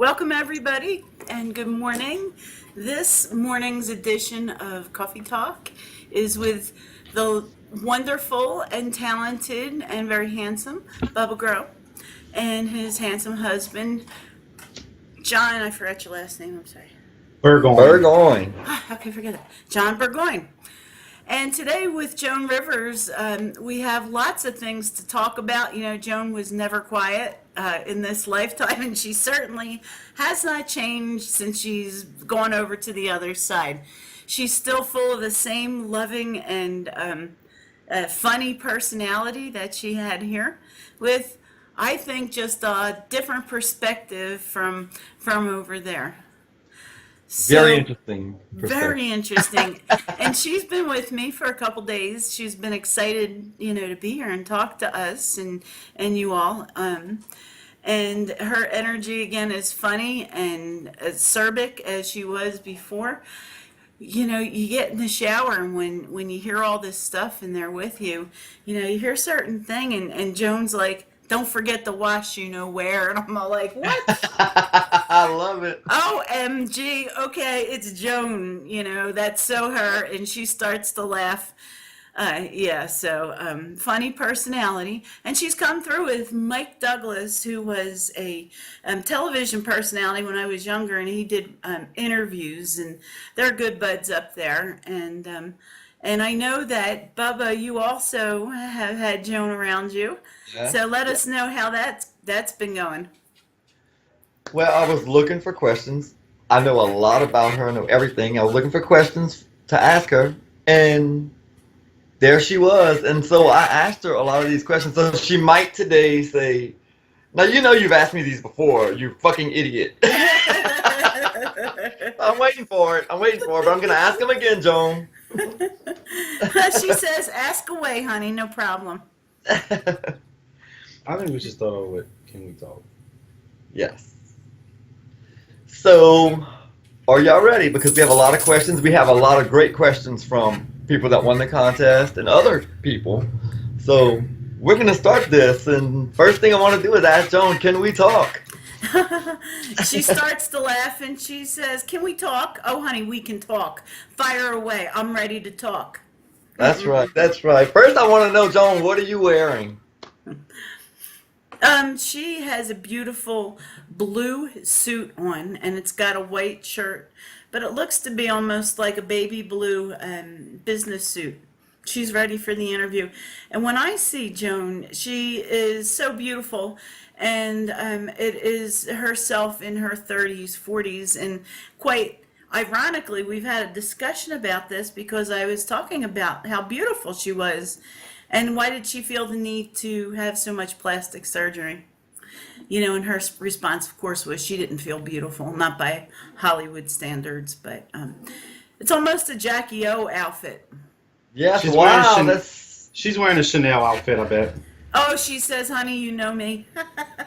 Welcome, everybody, and good morning. This morning's edition of Coffee Talk is with the wonderful and talented and very handsome Bubba Grow and his handsome husband, John. I forgot your last name. I'm sorry. Burgoyne. Burgoyne. How can I forget that? John Burgoyne. And today with Joan Rivers, we have lots of things to talk about. You know, Joan was never quiet in this lifetime, and she certainly has not changed since she's gone over to the other side. She's still full of the same loving and funny personality that she had here, with, I think, just a different perspective from over there. Very So, interesting perspective. very interesting. And she's been with me for a couple days. She's been excited, to be here and talk to us and you all. And her energy again is funny and acerbic as she was before. You know, you get in the shower and when you hear all this stuff and they're with you, you hear a certain thing and Joan's like, don't forget to wash, where. And I'm all like, what? I love it. OMG, okay, it's Joan, that's so her, and she starts to laugh. Funny personality. And she's come through with Mike Douglas, who was a television personality when I was younger, and he did interviews, and they're good buds up there. And I know that, Bubba, you also have had Joan around you. Yeah. So let us know how that's been going. Well, I was looking for questions. I know a lot about her. I know everything. I was looking for questions to ask her, and there she was. And so I asked her a lot of these questions. So she might today say, "Now you know you've asked me these before. You fucking idiot." I'm waiting for it. But I'm gonna ask them again, Joan. She says, ask away, honey, no problem. I think we should start over with Can We Talk? Yes. So, are y'all ready? Because we have a lot of questions. We have a lot of great questions from people that won the contest and other people. So, we're going to start this. And first thing I want to do is ask Joan, can we talk? She starts to laugh and she says, can we talk? Oh, honey, we can talk. Fire away. I'm ready to talk. That's right. That's right. First, I want to know, Joan, what are you wearing? She has a beautiful blue suit on, and it's got a white shirt, but it looks to be almost like a baby blue business suit. She's ready for the interview. And when I see Joan, she is so beautiful, and it is herself in her 30s, 40s, and quite ironically, we've had a discussion about this because I was talking about how beautiful she was. And why did she feel the need to have so much plastic surgery? And her response, of course, was she didn't feel beautiful, not by Hollywood standards, but it's almost a Jackie O outfit. Yes, She's wow, wearing that's... she's wearing a Chanel outfit, I bet. Oh, she says, honey, you know me.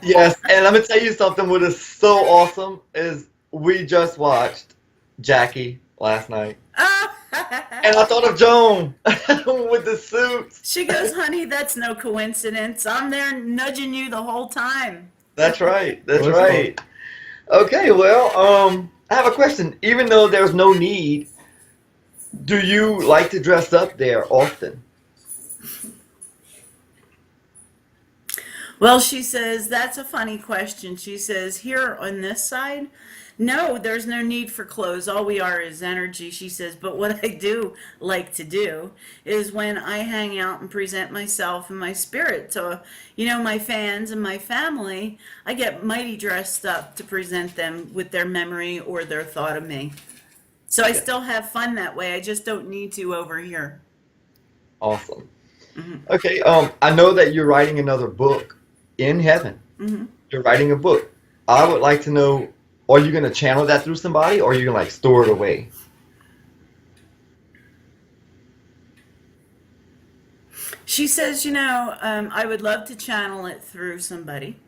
Yes, and let me tell you something. What is so awesome is we just watched Jackie last night. And I thought of Joan with the suits. She goes, honey, that's no coincidence. I'm there nudging you the whole time. That's right. That's What's right. Okay, well, I have a question. Even though there's no need, do you like to dress up there often? Well, she says, that's a funny question. She says, here on this side, no, there's no need for clothes. All we are is energy, she says. But what I do like to do is when I hang out and present myself and my spirit to, my fans and my family, I get mighty dressed up to present them with their memory or their thought of me. So I Yeah. still have fun that way. I just don't need to over here. Awesome. Hmm. Okay, I know that you're writing another book in heaven. Hmm. You're writing a book. I would like to know, are you going to channel that through somebody or are you going to like store it away? She says, I would love to channel it through somebody.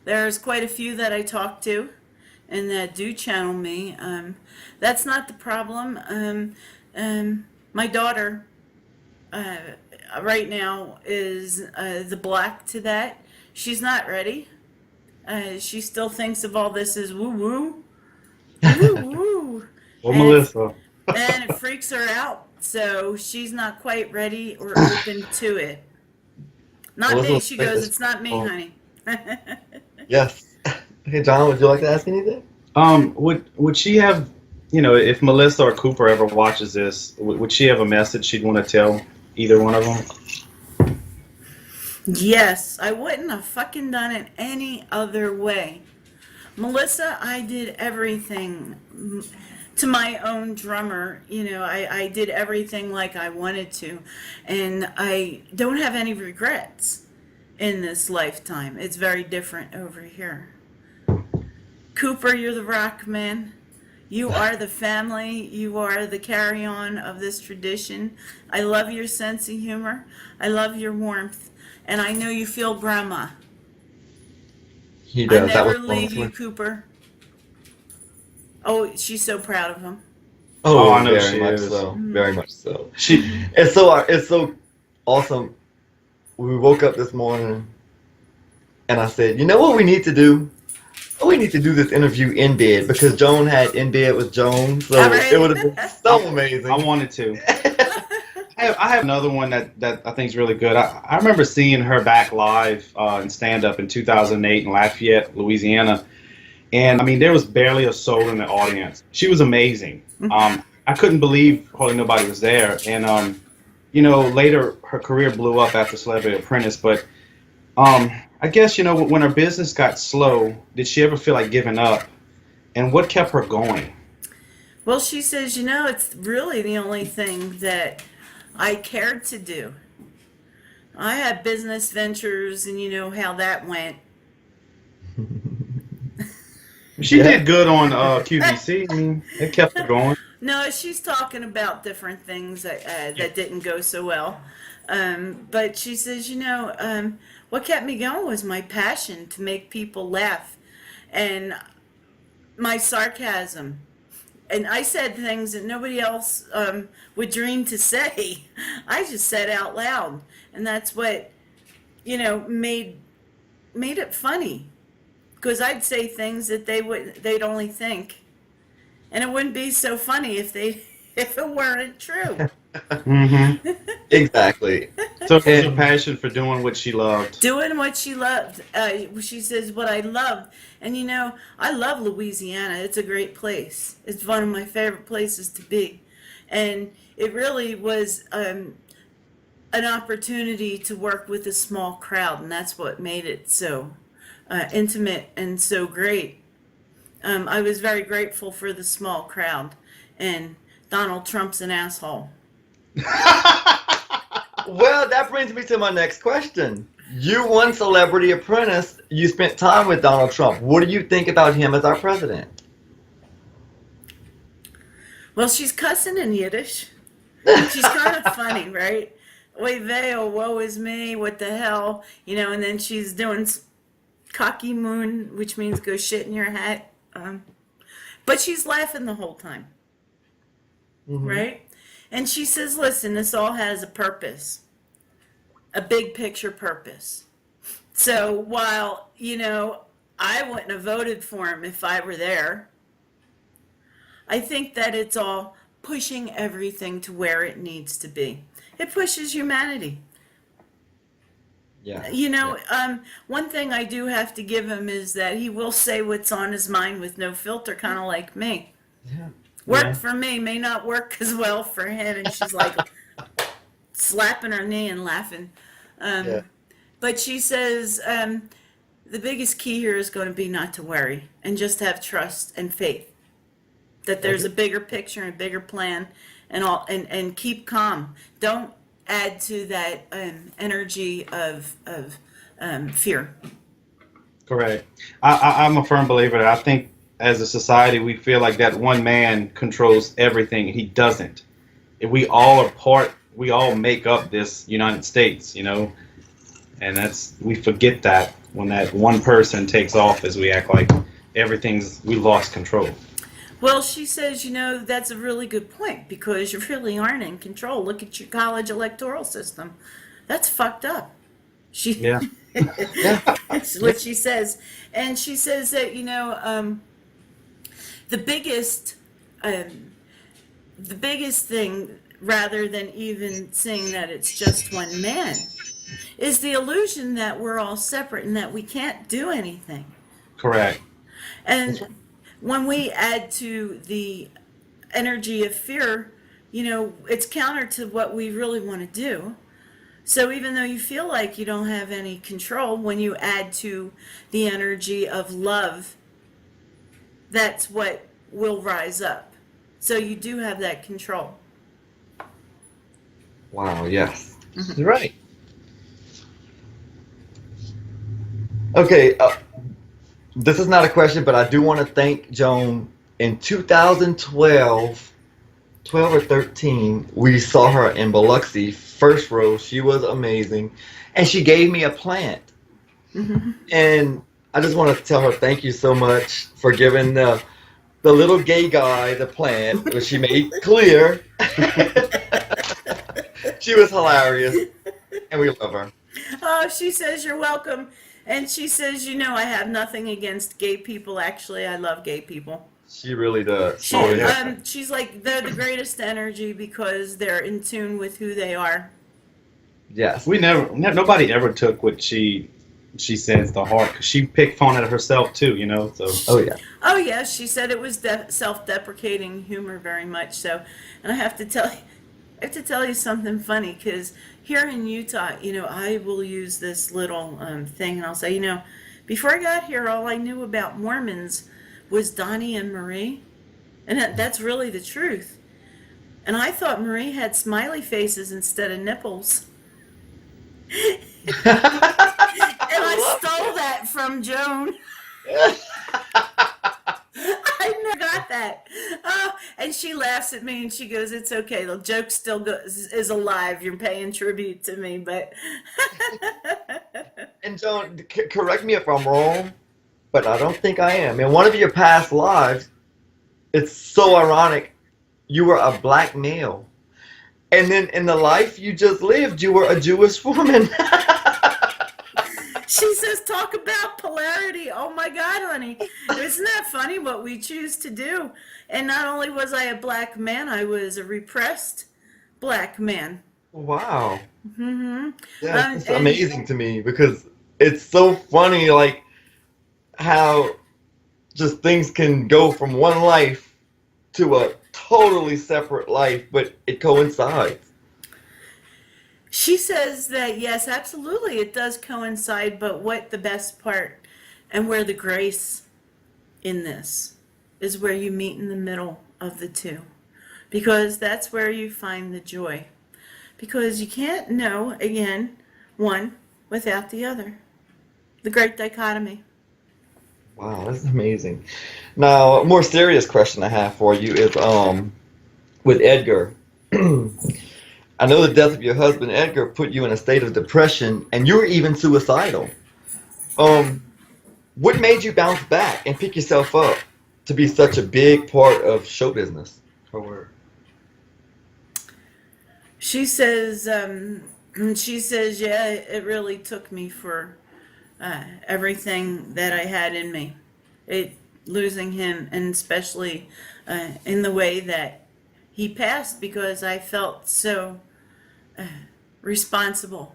There's quite a few that I talk to and that do channel me. That's not the problem. My daughter uh, right now is the black to that. She's not ready. She still thinks of all this as woo woo, woo woo, Well, and Melissa. it freaks her out. So she's not quite ready or open to it. Not Melissa me. was She great goes, this it's not me, oh, honey. yes. Okay, John, would you like to ask anything? Would she have, if Melissa or Cooper ever watches this, would she have a message she'd want to tell either one of them? Yes, I wouldn't have fucking done it any other way. Melissa, I did everything to my own drummer. I did everything like I wanted to. And I don't have any regrets in this lifetime. It's very different over here. Cooper, you're the rock man. You are the family. You are the carry on of this tradition. I love your sense of humor. I love your warmth. And I know you feel grandma. He I does. That was never leave you, Cooper. Oh, she's so proud of him. Oh, Oh, I know very she much is. so. Very much so. She, It's so awesome. We woke up this morning and I said, you know what we need to do? We need to do this interview in bed because Joan had in bed with Joan, so All it would have right. been so I amazing. wanted to. I have another one that I think is really good. I remember seeing her back live in stand up in 2008 in Lafayette, Louisiana. And I mean, there was barely a soul in the audience. She was amazing. I couldn't believe hardly nobody was there. And, later her career blew up after Celebrity Apprentice. But I guess, when her business got slow, did she ever feel like giving up? And what kept her going? Well, she says, it's really the only thing that I cared to do. I had business ventures, and you know how that went. She Yeah. did good on QVC. I mean, it kept her going. No, she's talking about different things that didn't go so well. But she says, what kept me going was my passion to make people laugh and my sarcasm. And I said things that nobody else would dream to say. I just said out loud. And that's what, made it funny. Because I'd say things that they'd only think. And it wouldn't be so funny if it weren't true. Hmm. Exactly. So it was a And passion for doing what she loved. Doing what she loved. She says what I loved. And I love Louisiana. It's a great place. It's one of my favorite places to be. And it really was an opportunity to work with a small crowd. And that's what made it so intimate and so great. I was very grateful for the small crowd. And Donald Trump's an asshole. well, that brings me to my next question. You won Celebrity Apprentice. You spent time with Donald Trump. What do you think about him as our president? Well, she's cussing in Yiddish. She's kind of funny, right? Oy vey, oh, woe is me, what the hell? And then she's doing cocky moon, which means go shit in your hat. But she's laughing the whole time, Hmm. right? And she says, listen, this all has a purpose, a big picture purpose. So while, I wouldn't have voted for him if I were there, I think that it's all pushing everything to where it needs to be. It pushes humanity. Yeah. One thing I do have to give him is that he will say what's on his mind with no filter, kind of like me. Yeah. Worked Yeah. for me, may not work as well for him. And she's like slapping her knee and laughing. Yeah. But she says the biggest key here is going to be not to worry and just have trust and faith that there's a bigger picture and a bigger plan and keep calm. Don't add to that energy of fear. Correct. I'm a firm believer that I think as a society we feel like that one man controls everything. He doesn't. If we all are part, we all make up this United States, and we forget that when that one person takes office, we act like we lost control. Well, she says, that's a really good point because you really aren't in control. Look at your college electoral system. That's fucked up. She Yeah. Yeah. That's what she says. And she says that, the biggest, um, the biggest thing, rather than even seeing that it's just one man, is the illusion that we're all separate and that we can't do anything. Correct. That's And right. when we add to the energy of fear, it's counter to what we really want to do. So even though you feel like you don't have any control, when you add to the energy of love, that's what will rise up. So you do have that control. Wow, yes. You're right. Okay, this is not a question, but I do want to thank Joan. In 2012, 12 or 13, we saw her in Biloxi, first row. She was amazing. And she gave me a plant. Hmm. And I just want to tell her thank you so much for giving the little gay guy the plant, which she made clear. She was hilarious, and we love her. Oh, she says you're welcome. And she says, I have nothing against gay people. Actually, I love gay people. She really does. She, Oh, yeah. she's like, they're the greatest energy because they're in tune with who they are. Yes. Nobody ever took what she says to heart, because she picked fun at herself too, So Oh, yeah. Oh, yes, she said it was self-deprecating humor very much so. And I have to tell you something funny, because here in Utah, I will use this little thing, and I'll say, before I got here, all I knew about Mormons was Donnie and Marie, and that's really the truth. And I thought Marie had smiley faces instead of nipples. And I stole that from Joan. I never got that. Oh, and she laughs at me and she goes, "It's okay. The joke still is alive. You're paying tribute to me." But And Joan, correct me if I'm wrong, but I don't think I am. In one of your past lives, it's so ironic. You were a black male. And then in the life you just lived, you were a Jewish woman. she says, "Talk about polarity." Oh my God, honey. Isn't that funny what we choose to do? And not only was I a black man, I was a repressed black man. Wow. Hmm. Yeah, it's And amazing to me because it's so funny, like how just things can go from one life to a totally separate life, but it coincides. she says that, yes, absolutely, it does coincide, but what the best part and where the grace in this is where you meet in the middle of the two. Because that's where you find the joy. Because you can't know, again, one without the other. The great dichotomy. Wow, that's amazing. Now, a more serious question I have for you is with Edgar. I know the death of your husband Edgar put you in a state of depression and you were even suicidal. Um, what made you bounce back and pick yourself up to be such a big part of show business? Correct. She says, yeah, it really took me for everything that I had in me. Losing him, and especially in the way that he passed, because I felt so responsible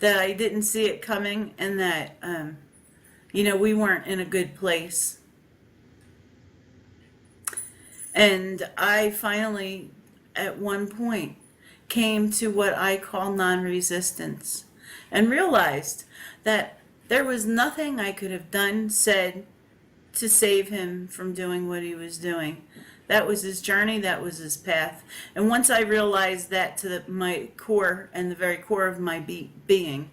that I didn't see it coming, and that we weren't in a good place. And I finally, at one point, came to what I call non-resistance, and realized that there was nothing I could have done, said, to save him from doing what he was doing. That was his journey, that was his path. And once I realized that to my core, and the very core of my being,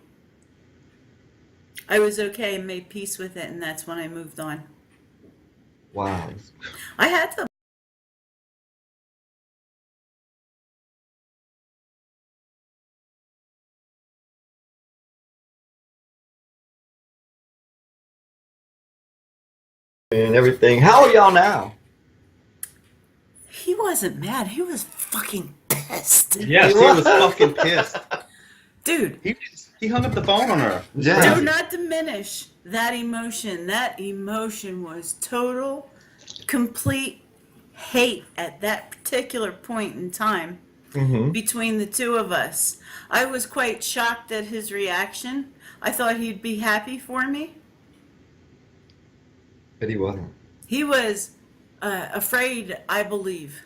I was okay and made peace with it, and that's when I moved on. Wow. I had to And everything. How are y'all now? He wasn't mad. He was fucking pissed. Yes, he was fucking pissed. Dude, He hung up the phone on her. It was Yeah. do crazy. not diminish that emotion. That emotion was total, complete hate at that particular point in time Mm-hmm. between the two of us. I was quite shocked at his reaction. I thought he'd be happy for me. But he wasn't. He was afraid, I believe,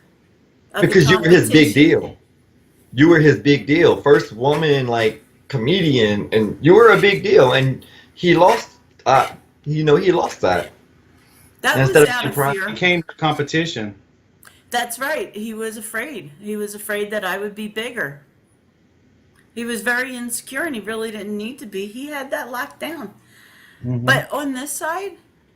of the Because you were his big competition. deal. You were his big deal. First woman, like, comedian, and you were a big deal. And he lost, he lost that. That And was instead of out being of proud, fear. Became competition. That's right. He was afraid. He was afraid that I would be bigger. He was very insecure and he really didn't need to be. He had that locked down. Hmm. But on this side,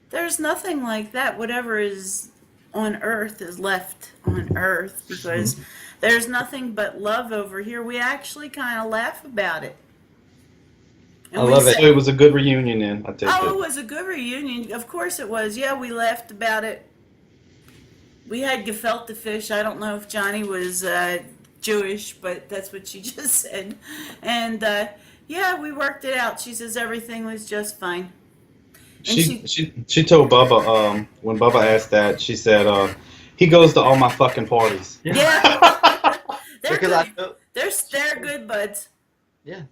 there's nothing like that. Whatever is on earth is left on earth because there's nothing but love over here. We actually kind of laugh about it. I And we love it. So say, it was a good reunion then, I take oh, it it. was a good reunion. Of course it was. Yeah, we laughed about it. We had gefilte fish. I don't know if Johnny was Jewish, but that's what she just said. And yeah, we worked it out. She says everything was just fine. And She told Bubba, when Bubba asked that, she said, he goes to all my fucking parties. yeah, they're Because good. I know. They're good buds. Yeah.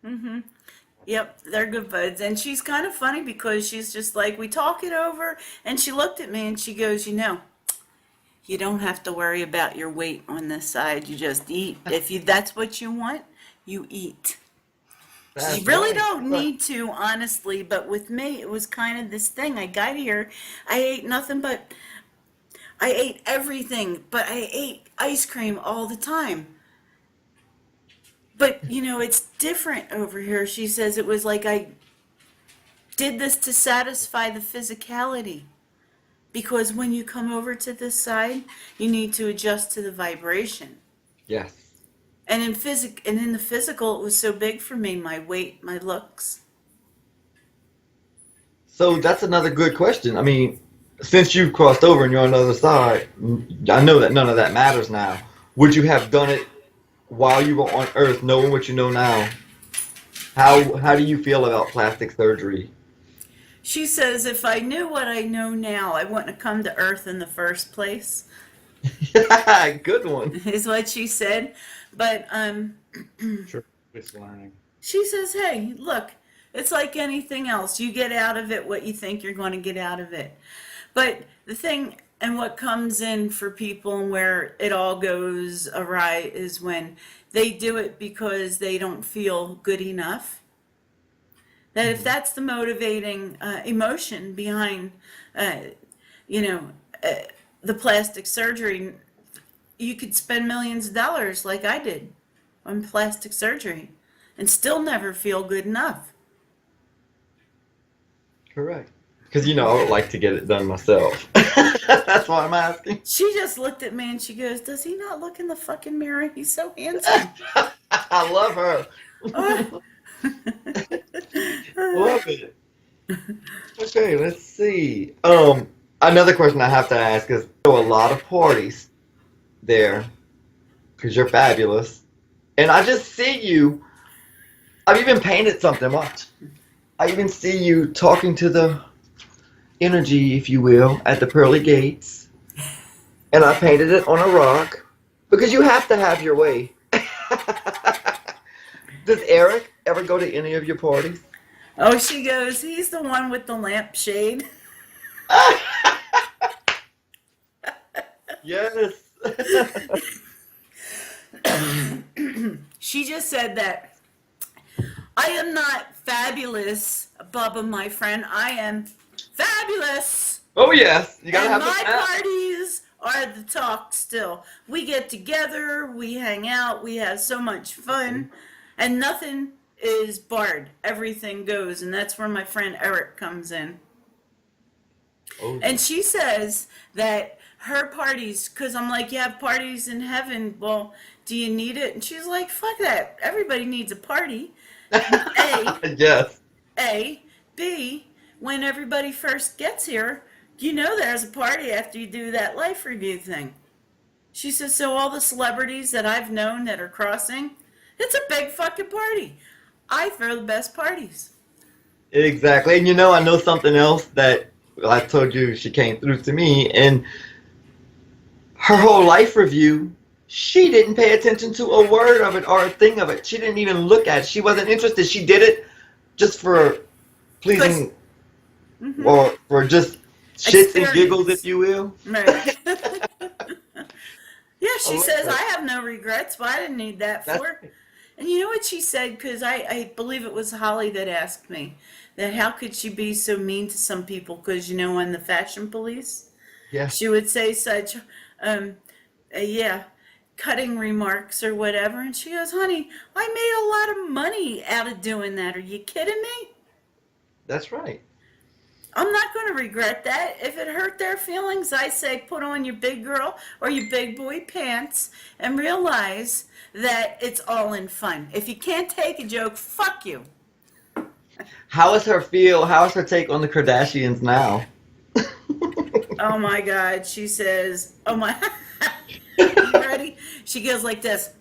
Mm-hmm. Yep, they're good buds. And she's kind of funny because she's just like, we talk it over. And she looked at me and she goes, you don't have to worry about your weight on this side. You just eat. If that's what you want, you eat. That's You really right. don't Right. need to, honestly. But with me, it was kind of this thing. I got here, I ate nothing but, I ate everything, but I ate ice cream all the time. But, it's different over here. She says it was like I did this to satisfy the physicality. Because when you come over to this side, you need to adjust to the vibration. Yes. And in the physical, it was so big for me, my weight, my looks. So that's another good question. I mean, since you've crossed over and you're on the other side, I know that none of that matters now. Would you have done it while you were on Earth, knowing what you know now? How do you feel about plastic surgery? She says, if I knew what I know now, I wouldn't have come to Earth in the first place, Good one. is what she said. But Sure. It's learning. she says, hey, look, it's like anything else. You get out of it what you think you're going to get out of it. But the thing and what comes in for people and where it all goes awry is when they do it because they don't feel good enough. That if that's the motivating emotion behind, uh, you know, the plastic surgery, you could spend millions of dollars like I did on plastic surgery and still never feel good enough. Correct. Because I would like to get it done myself. That's why I'm asking. She just looked at me and she goes, does he not look in the fucking mirror? He's so handsome. I love her. Oh. Love it. Okay, let's see. Another question I have to ask is, there are a lot of parties there because you're fabulous, and I just see you. I've even painted something. Watch. I even see you talking to the energy, if you will, at the pearly gates, and I painted it on a rock because you have to have your way. Does Eric ever go to any of your parties? Oh, she goes, he's the one with the lampshade. Yes. She just said that I am not fabulous, Bubba, my friend. I am fabulous. Oh yes, you gotta And have the my snap. parties are the talk still. We get together, we hang out, we have so much fun, and nothing is barred. Everything goes, and that's where my friend Eric comes in. Oh, And she says that her parties, because I'm like, you have parties in heaven. Well, do you need it? And she's like, fuck that. Everybody needs a party. A, yes. A. B, when everybody first gets here, there's a party after you do that life review thing. She says, so all the celebrities that I've known that are crossing, It's a big fucking party. I throw the best parties. Exactly. And I know something else that I told you she came through to me, and her whole life review, she didn't pay attention to a word of it or a thing of it. She didn't even look at it. She wasn't interested. She did it just for Because, pleasing mm-hmm, or for just shits and giggles, if experience. you will. Right. Yeah, I she love says, I that. have no regrets, but I didn't need that That's for it. And you know what she said? Because I believe it was Holly that asked me that how could she be so mean to some people? Because, on the fashion police, yeah. she would say such, um, yeah, cutting remarks or whatever. And she goes, honey, I made a lot of money out of doing that. Are you kidding me? That's right. I'm not going to regret that. If it hurt their feelings, I say put on your big girl or your big boy pants and realize that it's all in fun. If you can't take a joke, fuck you. How is her feel? How is her take on the Kardashians now? Oh my God. She says, oh my. You ready? She goes like this.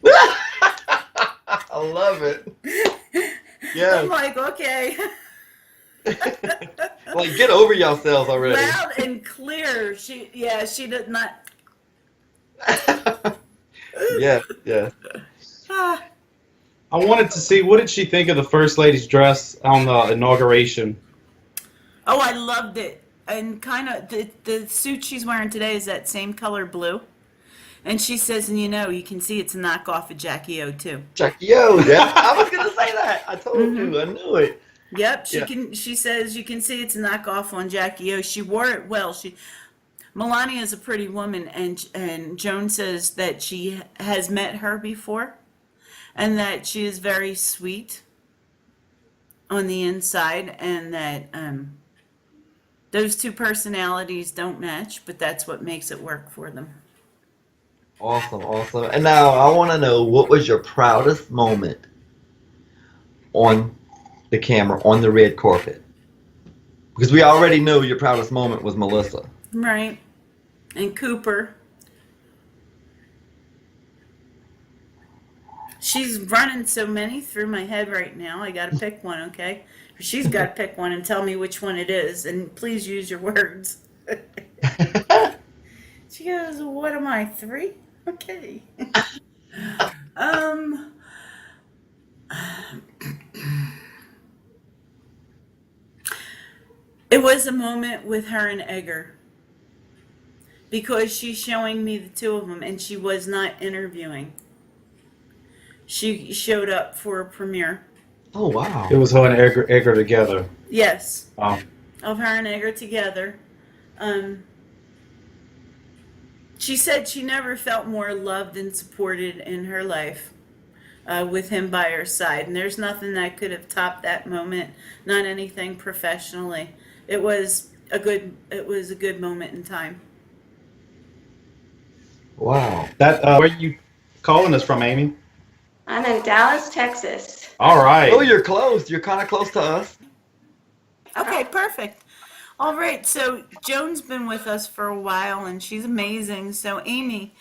I love it. I'm Yes. like, okay. Like, get over yourselves already. Loud and clear. She did not. Yes, yes. Ah. I wanted to see what did she think of the first lady's dress on the inauguration. Oh, I loved it. And kind of the suit she's wearing today is that same color blue. And she says, and you can see it's a knockoff of Jackie O too. Jackie O, yeah. I was gonna say that. I told Mm-hmm. you. I knew it. Yep, Yeah. she says you can see it's a knockoff on Jackie O. She wore it well. Melania is a pretty woman, and Joan says that she has met her before and that she is very sweet on the inside, and that those two personalities don't match, but that's what makes it work for them. Awesome, awesome. And now I want to know, what was your proudest moment on the camera, on the red carpet? Because we already know your proudest moment was Melissa. Right. And Cooper. She's running so many through my head right now. I got to pick one, okay? She's got to pick one and tell me which one it is, and please use your words. She goes, "What am I, 3? Okay." um, it was a moment with her and Edgar because she's showing me the two of them, and she was not interviewing. She showed up for a premiere. Oh, wow. It was her and Edgar together. Yes, Oh. of her and Edgar together. Um, she said she never felt more loved and supported in her life with him by her side, and there's nothing that could have topped that moment. Not anything professionally. It was a good moment in time. Wow. That where are you calling us from, Amy? I'm in Dallas, Texas. All right. Oh, you're close. You're kind of close to us. Okay, perfect. All right, so Joan's been with us for a while, and she's amazing. So Amy,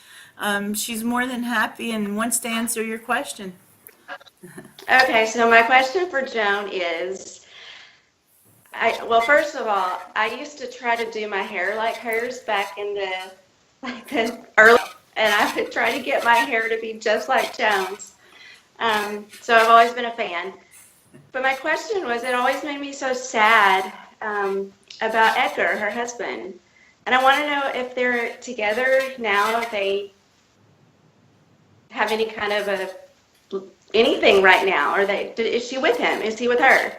she's more than happy and wants to answer your question. Okay, so my question for Joan is, well, first of all, I used to try to do my hair like hers back in the early, and I would try to get my hair to be just like Joan's. So I've always been a fan. But my question was, it always made me so sad about Edgar, her husband. And I want to know if they're together now, if they have any kind of anything right now, or is she with him? Is he with her?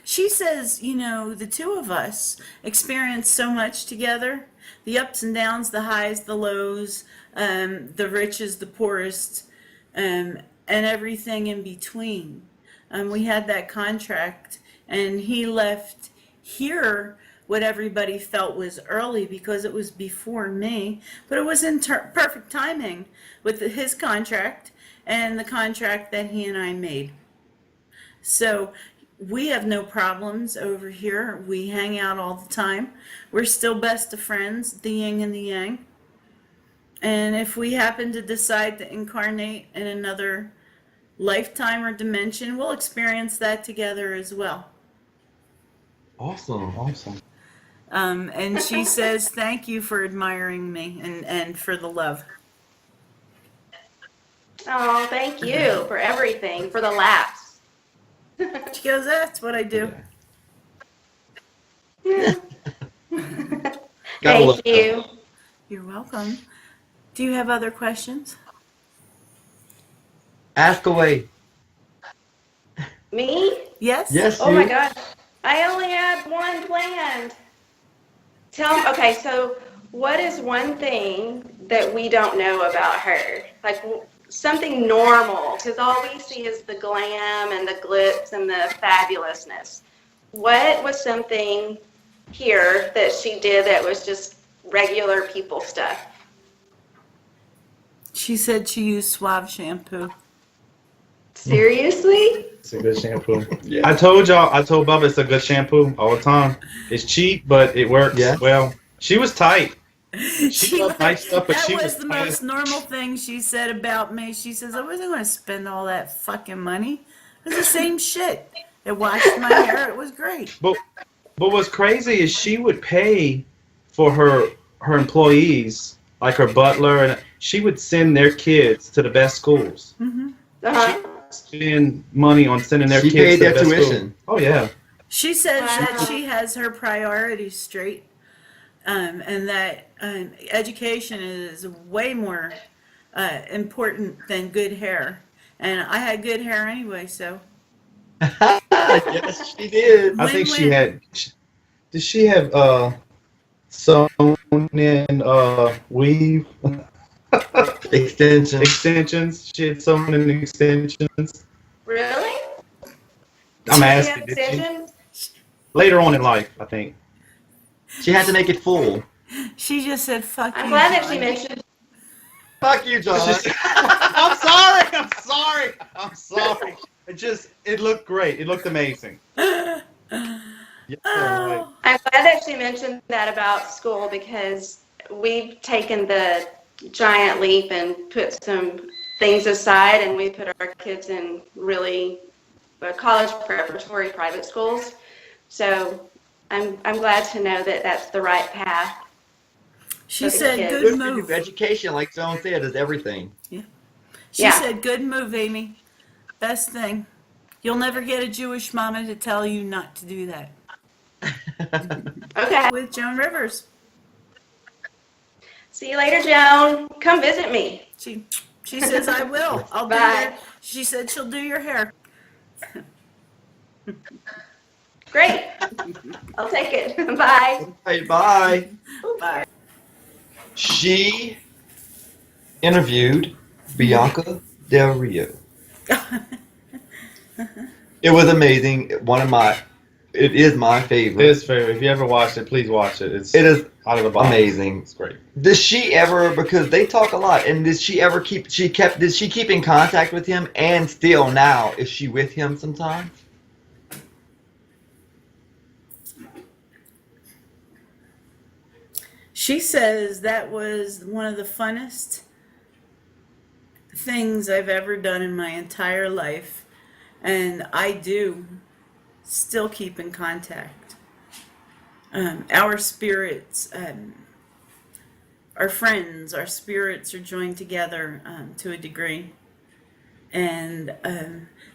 She says, the two of us experienced so much together, the ups and downs, the highs, the lows, the richest, the poorest, and everything in between. We had that contract, and he left here what everybody felt was early because it was before me, but it was in perfect timing with his contract and the contract that he and I made. So we have no problems over here. We hang out all the time. We're still best of friends, the yin and the yang. And if we happen to decide to incarnate in another lifetime or dimension, we'll experience that together as well. Awesome. Awesome. And she says, thank you for admiring me and for the love. Oh, thank you for everything, for the laughs. She goes, that's what I do. Gotta love Thank you. You're welcome. Do you have other questions? Ask away. Me? Yes? Yes, Oh you. my gosh. I only had one planned. Okay, so what is one thing that we don't know about her? Like something normal, because all we see is the glam and the glitz and the fabulousness. What was something here that she did that was just regular people stuff? She said she used Suave shampoo. Seriously? It's a good shampoo. Yeah. I told Bubba it's a good shampoo all the time. It's cheap, but it works Yeah. well. She was tight. She loved nice stuff, but that she was was the tight. most normal thing she said about me. She says, I wasn't going to spend all that fucking money. It was the same shit. It washed my hair. It was great. But what's crazy is she would pay for her employees, like her butler, and she would send their kids to the best schools. Hmm. Uh-huh. Spend money on sending their She kids paid to the their best tuition. school. Oh yeah. She says that Wow. she has her priorities straight, and that education is way more important than good hair. And I had good hair anyway, so Yes, she did. I think she Win-win. had. Did she have sewn in weave Extension. She had sewn in extensions. Really? I'm Did you asking. have Did she? extensions? Later on in life, I think. She had to make it full. she just said, fuck I'm you, glad that she John. mentioned. Fuck you, John. I'm sorry. I'm sorry. I'm sorry. It looked great. It looked amazing. Yeah, right. Oh. I'm glad that she mentioned that about school because we've taken the giant leap and put some things aside, and we put our kids in really college preparatory private schools. So I'm glad to know that that's the right path. She For the said, kids. good Good for you. move. Education, like Joan said, is everything. She Yeah. said, good move, Amy. Best thing. You'll never get a Jewish mama to tell you not to do that. Okay. With Joan Rivers. See you later, Joan. Come visit me. She says, I will. I'll do Bye. your, she said she'll do your hair. Great. I'll take it. Bye. Hey, bye. Bye. She interviewed Bianca Del Rio. It was amazing. It is my favorite. It is fair. If you ever watched it, please watch it. It's It is out of the box. amazing. It's great. Does she ever, because they talk a lot, and did she ever did she keep in contact with him, and still now, is she with him sometimes? She says that was one of the funnest things I've ever done in my entire life. And I do still keep in contact. Our spirits, our friends, our spirits are joined together to a degree. And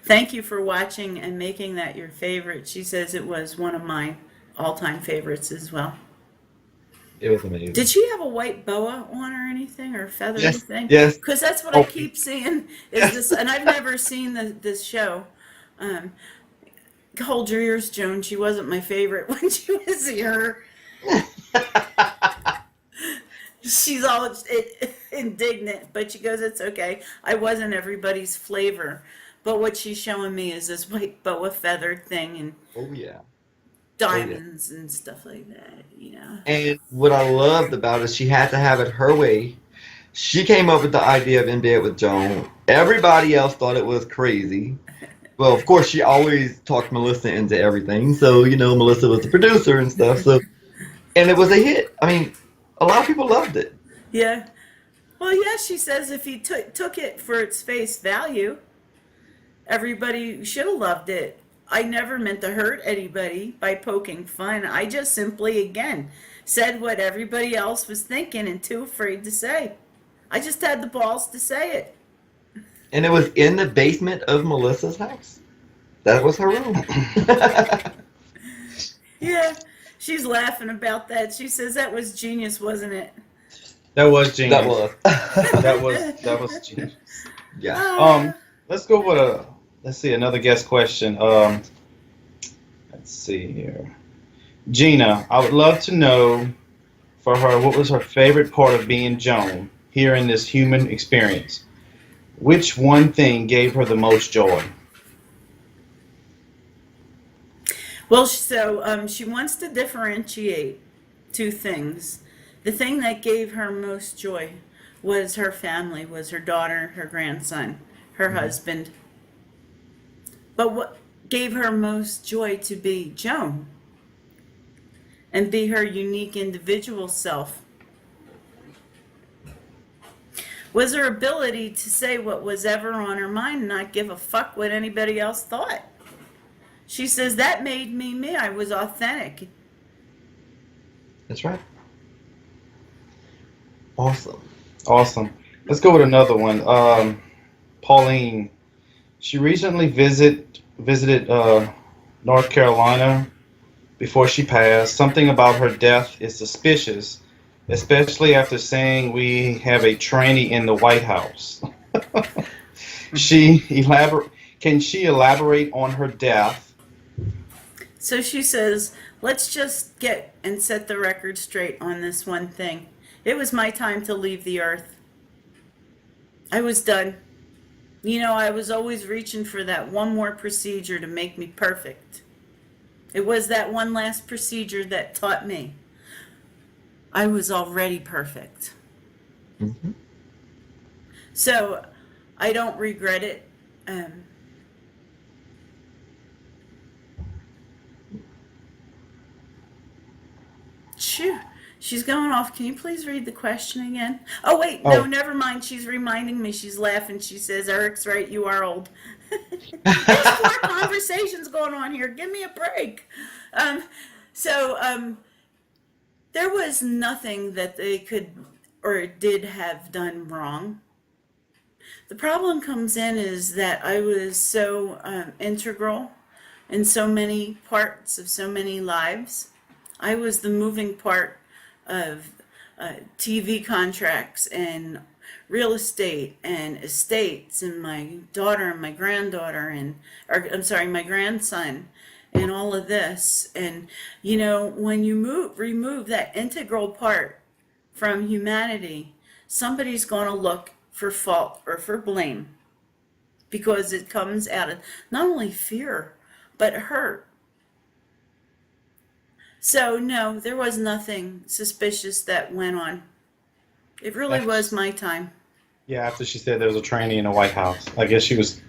thank you for watching and making that your favorite. She says it was one of my all-time favorites as well. It was amazing. Did she have a white boa on or anything, or feathery Yes, thing? yes. Because that's what Oh. I keep seeing is this, and I've never seen this show. Hold your ears, Joan. She wasn't my favorite when she was here. She's all indignant, but she goes, "It's okay. I wasn't everybody's flavor." But what she's showing me is this white boa feathered thing and Oh yeah. diamonds and stuff like that. You know. And what I loved about it, she had to have it her way. She came up with the idea of In Bed with Joan. Everybody else thought it was crazy. Well, of course, she always talked Melissa into everything. So, Melissa was the producer and stuff. So, and it was a hit. I mean, a lot of people loved it. Yeah. Well, yeah, she says if he took it for its face value, everybody should have loved it. I never meant to hurt anybody by poking fun. I just simply, again, said what everybody else was thinking and too afraid to say. I just had the balls to say it. And it was in the basement of Melissa's house. That was her room. Yeah, she's laughing about that. She says that was genius, wasn't it? That was genius. That was. That was genius. Yeah. Let's go with let's see, another guest question. Let's see here. Gina, I would love to know for her what was her favorite part of being Joan here in this human experience. Which one thing gave her the most joy? Well, so she wants to differentiate two things. The thing that gave her most joy was her family, was her daughter, her grandson, her husband. But what gave her most joy to be Joan and be her unique individual self was her ability to say what was ever on her mind and not give a fuck what anybody else thought. She says that made me me. I was authentic. That's right. Awesome. Awesome. Let's go with another one. Pauline. She recently visited North Carolina before she passed. Something about her death is suspicious, especially after saying we have a tranny in the White House. Can she elaborate on her death? So she says, let's just get and set the record straight on this one thing. It was my time to leave the earth. I was done. You know, I was always reaching for that one more procedure to make me perfect. It was that one last procedure that taught me I was already perfect. Mm-hmm. So I don't regret it. Shoo. She's going off. Can you please read the question again? Oh, wait. No, never mind. She's reminding me. She's laughing. She says, Eric's right. You are old. There's 4 conversations going on here. Give me a break. There was nothing that they could or did have done wrong. The problem comes in is that I was so integral in so many parts of so many lives. I was the moving part of TV contracts and real estate and estates and my daughter and my granddaughter my grandson and all of this. And, you know, when you remove that integral part from humanity, somebody's going to look for fault or for blame because it comes out of not only fear, but hurt. So, no, there was nothing suspicious that went on. It really was my time. Yeah, after she said there was a tranny in the White House. I guess she was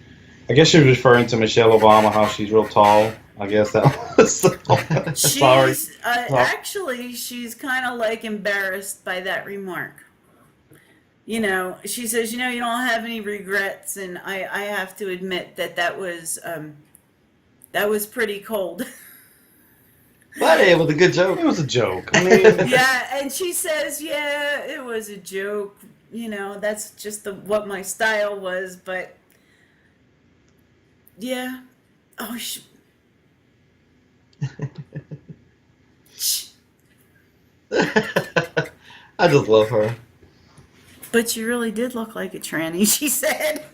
referring to Michelle Obama, how she's real tall. I guess that was sorry. Actually, she's kind of like embarrassed by that remark. You know, she says, you know, you don't have any regrets, and I have to admit that was pretty cold. But it was a good joke. It was a joke. I mean, Yeah, and she says, yeah, it was a joke. You know, that's just what my style was, but yeah. Oh, I just love her. But you really did look like a tranny, she said.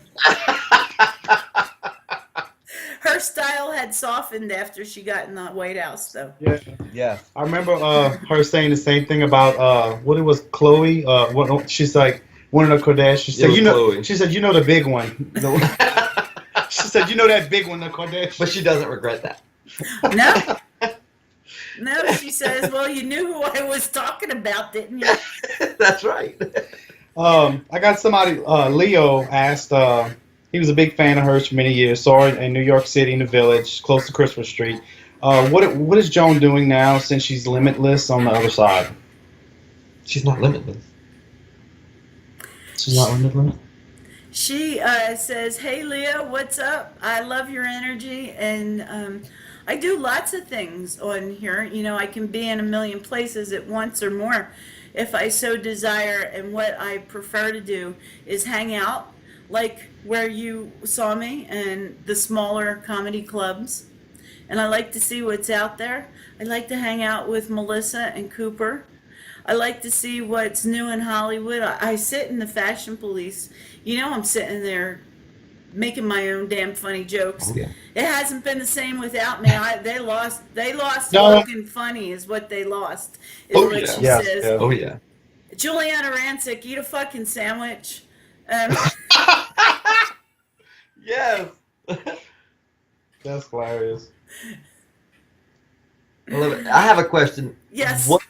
Her style had softened after she got in the White House, though. yeah. Yeah. I remember her saying the same thing about what it was, Chloe. She's like one of the Kardashians. She said, Chloe. She said, you know the big one. She said, you know that big one, the Kardashian. But she doesn't regret that. No. No, she says, well, you knew who I was talking about, didn't you? That's right. I got somebody. Leo asked. He was a big fan of hers for many years. Saw her in New York City in the Village, close to Christmas Street. What is Joan doing now since she's limitless on the other side? She's not limitless. She's not on the list? She says, "Hey Leah, what's up? I love your energy, and I do lots of things on here. You know, I can be in a million places at once or more if I so desire. And what I prefer to do is hang out, like where you saw me, and the smaller comedy clubs. And I like to see what's out there. I like to hang out with Melissa and Cooper. I like to see what's new in Hollywood. I sit in the fashion police. You know, I'm sitting there making my own damn funny jokes. Oh, yeah. It hasn't been the same without me. They lost No. Logan Funny is what they lost, is Oh, what yeah. she Yes, says. yeah. Oh, yeah. Juliana Rancic, eat a fucking sandwich. Yes. That's hilarious. I love it. I have a question. Yes. What?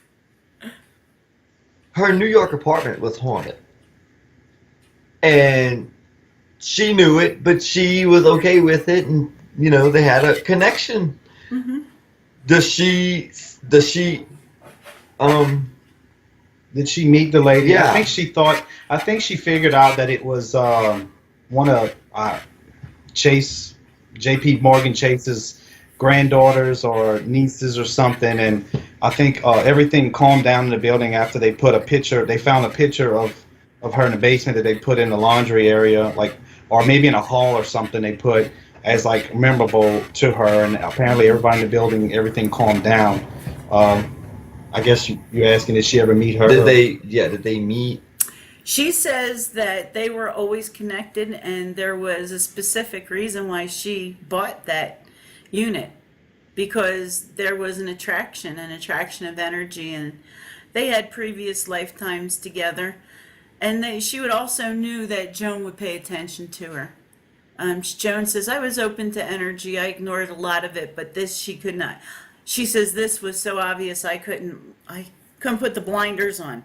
Her New York apartment was haunted. And she knew it, but she was okay with it, and you know they had a connection. Mm-hmm. Does she Did she meet the lady? Yeah. I think she figured out that it was one of J.P. Morgan Chase's granddaughters or nieces or something, and I think everything calmed down in the building after they found a picture of her in the basement that they put in the laundry area, like, or maybe in a hall or something they put as like memorable to her, and apparently everybody in the building, everything calmed down. I guess you're asking, did she ever meet her? did they meet? She says that they were always connected, and there was a specific reason why she bought that unit, because there was an attraction of energy, and they had previous lifetimes together. And she would also knew that Joan would pay attention to her. Joan says, I was open to energy. I ignored a lot of it, but this she could not. She says this was so obvious I couldn't put the blinders on.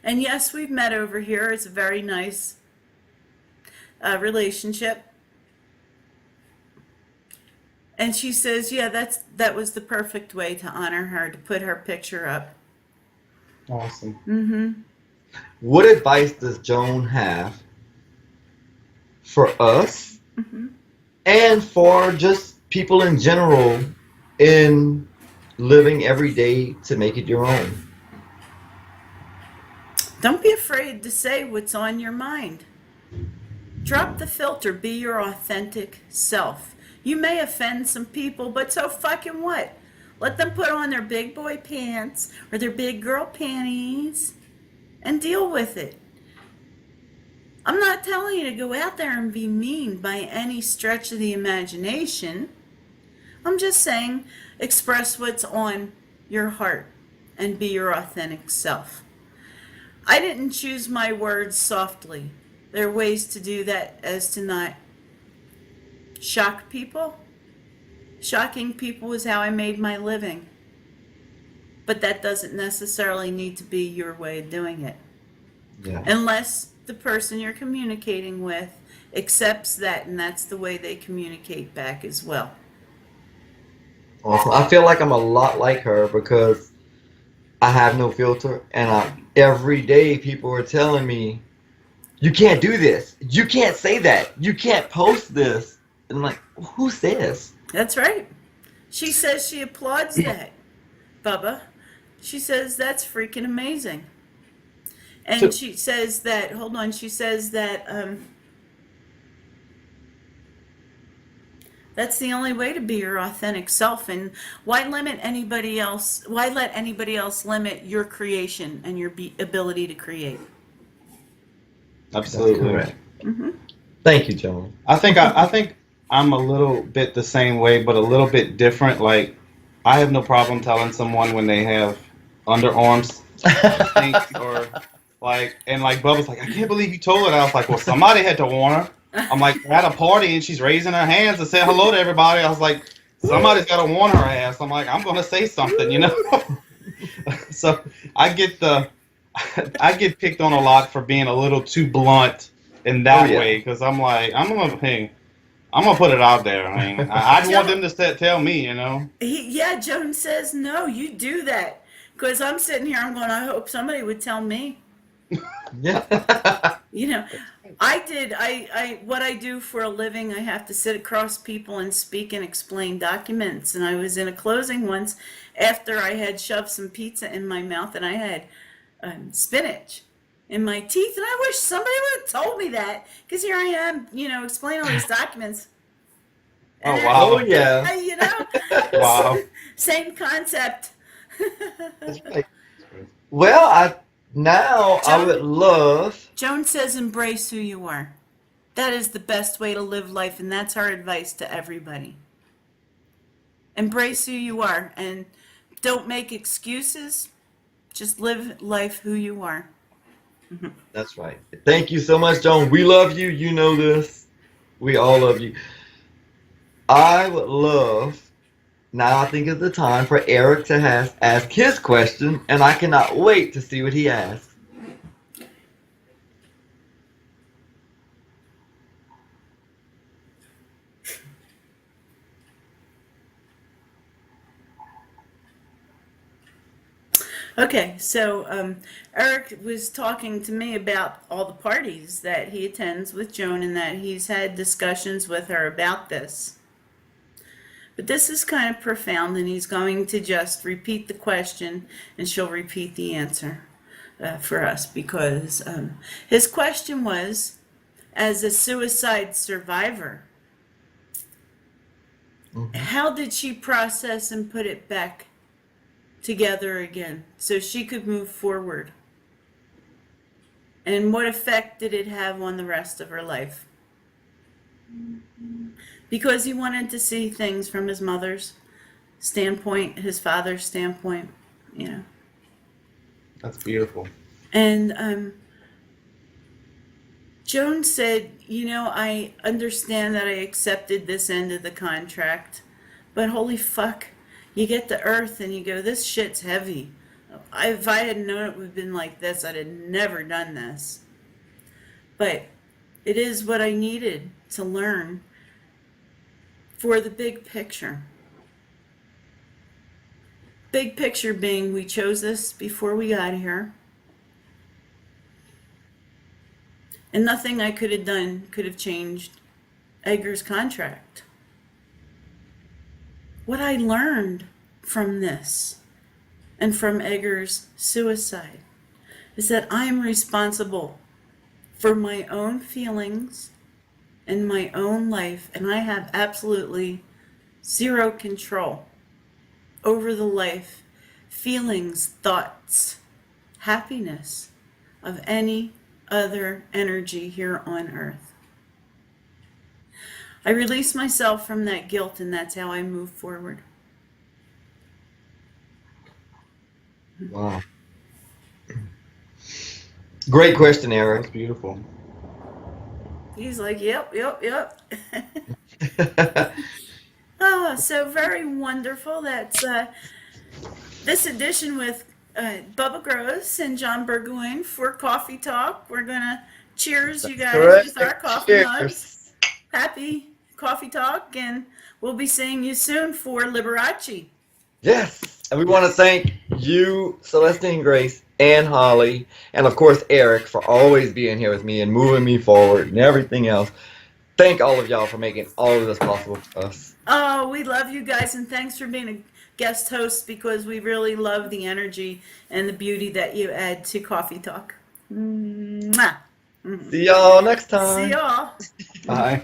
And yes, we've met over here. It's a very nice relationship. And she says, yeah, that was the perfect way to honor her, to put her picture up. Awesome. Mm-hmm. What advice does Joan have for us and for just people in general in living every day to make it your own? Don't be afraid to say what's on your mind. Drop the filter. Be your authentic self. You may offend some people, but so fucking what? Let them put on their big boy pants or their big girl panties and deal with it. I'm not telling you to go out there and be mean by any stretch of the imagination. I'm just saying express what's on your heart and be your authentic self. I didn't choose my words softly. There are ways to do that as to not shock people. Shocking people is how I made my living. But that doesn't necessarily need to be your way of doing it. Yeah. Unless the person you're communicating with accepts that, and that's the way they communicate back as well. Awesome. I feel like I'm a lot like her because I have no filter, and every day people are telling me, you can't do this, you can't say that, you can't post this. And I'm like, who says? That's right. She says she applauds that, Bubba. She says that's freaking amazing. And she says that, hold on, she says that that's the only way to be your authentic self. And why limit anybody else? Why let anybody else limit your creation and your ability to create? Absolutely. That's correct. Thank you, Joan. I think I'm a little bit the same way, but a little bit different. Like, I have no problem telling someone when they have underarms stink, or like Bubba's like, I can't believe you told her that. I was like, well, somebody had to warn her. I'm like, we're at a party and she's raising her hands and saying hello to everybody. I was like, somebody's got to warn her ass. I'm like, I'm gonna say something, you know. So I get picked on a lot for being a little too blunt in that way, because I'm like, I'm gonna put it out there. I mean, I want them to tell me, you know. Joan says, no, you do that. Because I'm sitting here, I'm going, I hope somebody would tell me. Yeah. You know, what I do for a living, I have to sit across people and speak and explain documents. And I was in a closing once after I had shoved some pizza in my mouth and I had spinach in my teeth. And I wish somebody would have told me that because here I am, explaining all these documents. Oh And Oh wow, yeah. wow. same concept. That's right. Well, I would love. Joan says embrace who you are. That is the best way to live life, and that's our advice to everybody. Embrace who you are and don't make excuses. Just live life who you are. That's right. Thank you so much, Joan. We love you. You know this. We all love you. I would love. Now I think is the time for Eric to ask his question, and I cannot wait to see what he asks. Okay, so Eric was talking to me about all the parties that he attends with Joan and that he's had discussions with her about this. But this is kind of profound, and he's going to just repeat the question and she'll repeat the answer for us because his question was, as a suicide survivor, how did she process and put it back together again so she could move forward? And what effect did it have on the rest of her life? Because he wanted to see things from his mother's standpoint, his father's standpoint, you know. That's beautiful. And Joan said, I understand that I accepted this end of the contract, but holy fuck, you get to Earth and you go, this shit's heavy. If I had known it would have been like this, I'd have never done this. But it is what I needed to learn for the big picture. Big picture being we chose this before we got here. And nothing I could have done could have changed Edgar's contract. What I learned from this and from Edgar's suicide is that I am responsible for my own feelings and my own life, and I have absolutely zero control over the life, feelings, thoughts, happiness of any other energy here on Earth. I release myself from that guilt, and that's how I move forward. Wow. Great question, That's Eric. beautiful. He's like, yep. Oh, so very wonderful. That's this edition with Bubba Gross and John Burgoyne for Coffee Talk. We're going to cheers, you guys, Correct. with our coffee Cheers. mugs. Happy Coffee Talk, and we'll be seeing you soon for Liberace. Yes. And we want to thank you, Celestine, Grace, and Holly, and of course Eric for always being here with me and moving me forward and everything else. Thank all of y'all for making all of this possible for us. Oh, we love you guys, and thanks for being a guest host because we really love the energy and the beauty that you add to Coffee Talk. Mwah. See y'all next time. See y'all. Bye.